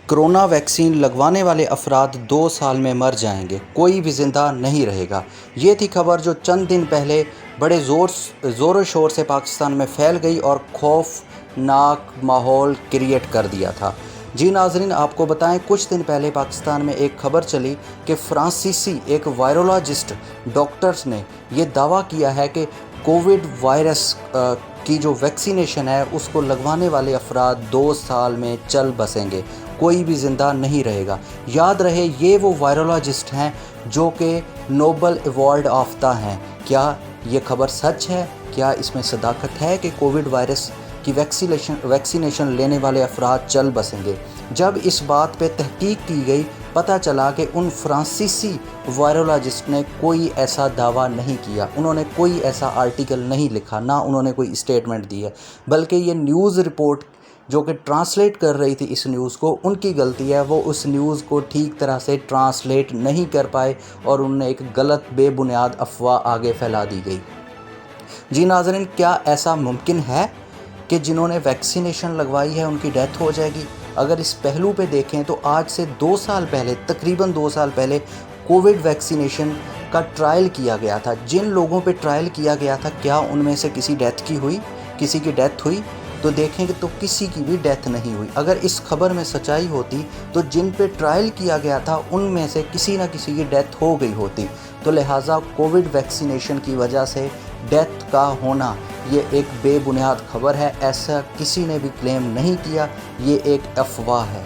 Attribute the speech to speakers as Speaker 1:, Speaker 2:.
Speaker 1: Corona vaccine लगवाने वाले अफराद 2 साल में मर जाएंगे, कोई भी ज़िंदा नहीं रहेगा। ये थी खबर जो चंद दिन पहले बड़े ज़ोर शोर से पाकिस्तान में फैल गई और खौफनाक माहौल क्रिएट कर दिया था। जी नाज़रीन, आपको बताएं, कुछ दिन पहले पाकिस्तान में एक खबर चली कि फ्रांसीसी एक वायरोलॉजिस्ट डॉक्टर्स ने ये दावा किया है कि कोविड वायरस की जो वैक्सीनेशन है उसको लगवाने वाले अफराद 2 साल में चल बसेंगे, कोई भी ज़िंदा नहीं रहेगा। याद रहे, ये वो वायरोलॉजिस्ट हैं जो कि नोबल अवार्ड याफ्ता हैं। क्या ये खबर सच है? क्या इसमें सदाकत है कि कोविड वायरस की वैक्सीनेशन लेने वाले अफराद चल बसेंगे? जब इस बात पे तहकीक की गई, पता चला कि उन फ्रांसीसी वायरोलॉजिस्ट ने कोई ऐसा दावा नहीं किया, उन्होंने कोई ऐसा आर्टिकल नहीं लिखा, ना उन्होंने कोई स्टेटमेंट दी है, बल्कि ये न्यूज़ रिपोर्ट जो कि ट्रांसलेट कर रही थी इस न्यूज़ को, उनकी गलती है। वो उस न्यूज़ को ठीक तरह से ट्रांसलेट नहीं कर पाए और उनने एक गलत बेबुनियाद अफवाह आगे फैला दी गई। जी नाज़रीन, क्या ऐसा मुमकिन है कि जिन्होंने वैक्सीनेशन लगवाई है उनकी डेथ हो जाएगी? अगर इस पहलू पे देखें तो आज से 2 साल पहले, तकरीबन 2 साल पहले कोविड वैक्सीनेशन का ट्रायल किया गया था। जिन लोगों पे ट्रायल किया गया था, क्या उनमें से किसी की डेथ हुई? तो देखेंगे तो किसी की भी डेथ नहीं हुई। अगर इस खबर में सच्चाई होती तो जिन पे ट्रायल किया गया था उनमें से किसी न किसी की डेथ हो गई होती। तो लिहाजा कोविड वैक्सीनेशन की वजह से डेथ का होना ये एक बेबुनियाद खबर है। ऐसा किसी ने भी क्लेम नहीं किया, ये एक अफवाह है।